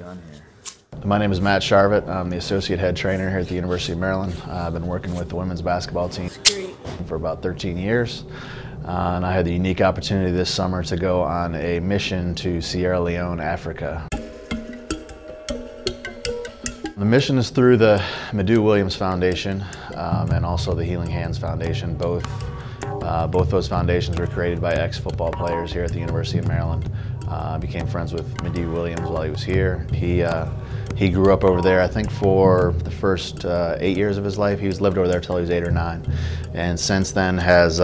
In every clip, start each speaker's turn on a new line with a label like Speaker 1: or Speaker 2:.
Speaker 1: gun here.
Speaker 2: My name is Matt Charvat. I'm the associate head trainer here at the University of Maryland. I've been working with the women's basketball team for about 13 years. And I had the unique opportunity this summer to go on a mission to Sierra Leone, Africa. The mission is through the Madu Williams Foundation and also the Healing Hands Foundation. Both those foundations were created by ex-football players here at the University of Maryland. I became friends with Madu Williams while he was here. He grew up over there, I think, for the first 8 years of his life. He lived over there until he was 8 or 9. And since then has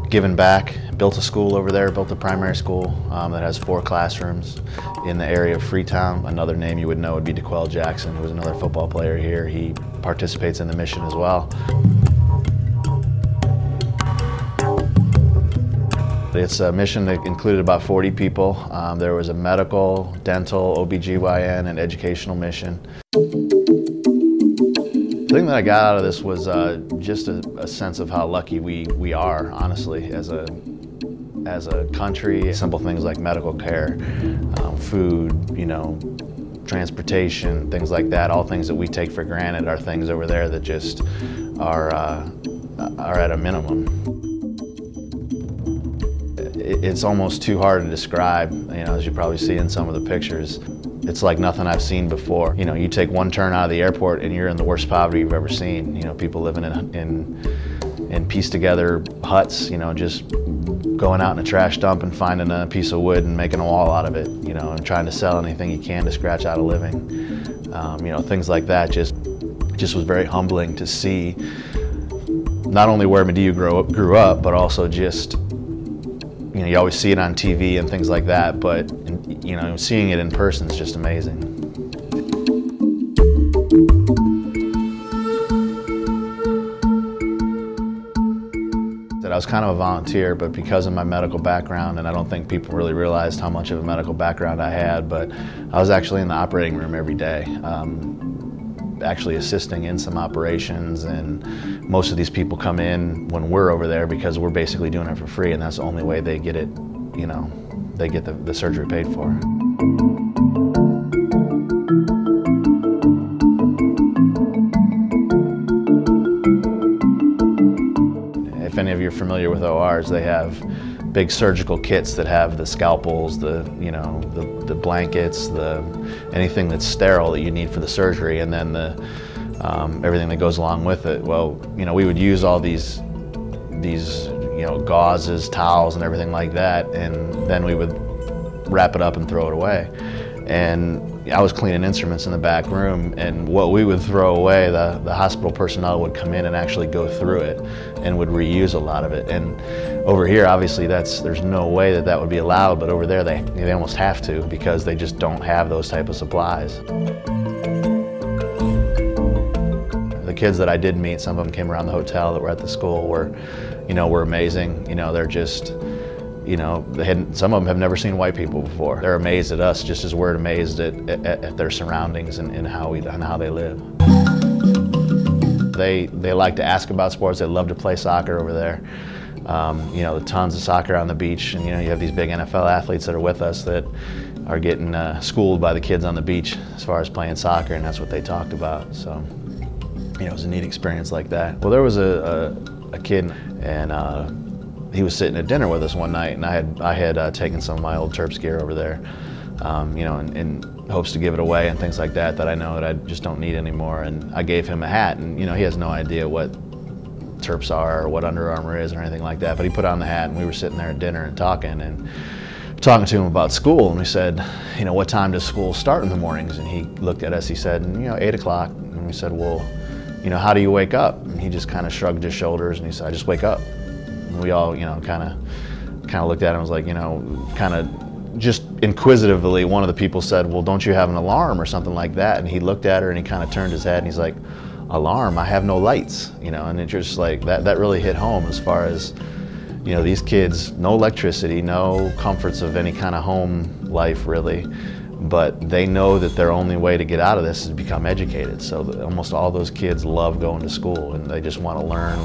Speaker 2: given back, built a school over there, built a primary school that has 4 classrooms in the area of Freetown. Another name you would know would be DeQuell Jackson, who was another football player here. He participates in the mission as well. It's a mission that included about 40 people. There was a medical, dental, OBGYN, and educational mission. The thing that I got out of this was just a sense of how lucky we are, honestly, as a country. Simple things like medical care, food, transportation, things like that, all things that we take for granted are things over there that just are at a minimum. It's almost too hard to describe, as you probably see in some of the pictures. It's like nothing I've seen before. You take one turn out of the airport and you're in the worst poverty you've ever seen. People living in pieced together huts, just going out in a trash dump and finding a piece of wood and making a wall out of it, and trying to sell anything you can to scratch out a living. Things like that just was very humbling to see, not only where Madu grew up, but also just, you always see it on TV and things like that, but seeing it in person is just amazing. I was kind of a volunteer, but because of my medical background, and I don't think people really realized how much of a medical background I had, but I was actually in the operating room every day, actually assisting in some operations, and most of these people come in when we're over there because we're basically doing it for free, and that's the only way they get it, they get the surgery paid for. If any of you are familiar with ORs, they have big surgical kits that have the scalpels, the blankets, anything that's sterile that you need for the surgery, and then everything that goes along with it. Well, we would use all these gauzes, towels, and everything like that, and then we would wrap it up and throw it away. And I was cleaning instruments in the back room, and what we would throw away, the hospital personnel would come in and actually go through it and would reuse a lot of it. And over here, obviously, there's no way that would be allowed, but over there they almost have to, because they just don't have those type of supplies. The kids that I did meet, some of them came around the hotel that were at the school, were amazing. They're just, some of them have never seen white people before. They're amazed at us just as we're amazed at their surroundings and how they live. They like to ask about sports. They love to play soccer over there. Tons of soccer on the beach, and you have these big NFL athletes that are with us that are getting schooled by the kids on the beach as far as playing soccer, and that's what they talked about. So, it was a neat experience like that. Well, there was a kid, and he was sitting at dinner with us one night, and I had taken some of my old Terps gear over there, in hopes to give it away and things like that I know that I just don't need anymore. And I gave him a hat, and he has no idea what Terps are or what Under Armour is or anything like that, but he put on the hat, and we were sitting there at dinner and talking to him about school, and we said, what time does school start in the mornings? And he looked at us, he said, 8 o'clock. And we said, well, how do you wake up? And he just kind of shrugged his shoulders, and he said, I just wake up. And we all, kind of looked at him and was like, kind of just inquisitively, one of the people said, well, don't you have an alarm or something like that? And he looked at her, and he kind of turned his head, and he's like, alarm? I have no lights, and it just like, that really hit home as far as, these kids, no electricity, no comforts of any kind of home life really, but they know that their only way to get out of this is to become educated. So almost all those kids love going to school, and they just want to learn,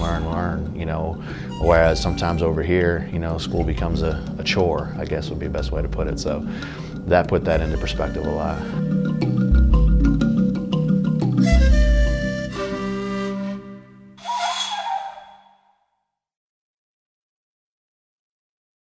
Speaker 2: whereas sometimes over here, school becomes a chore, I guess would be the best way to put it. So that put that into perspective a lot.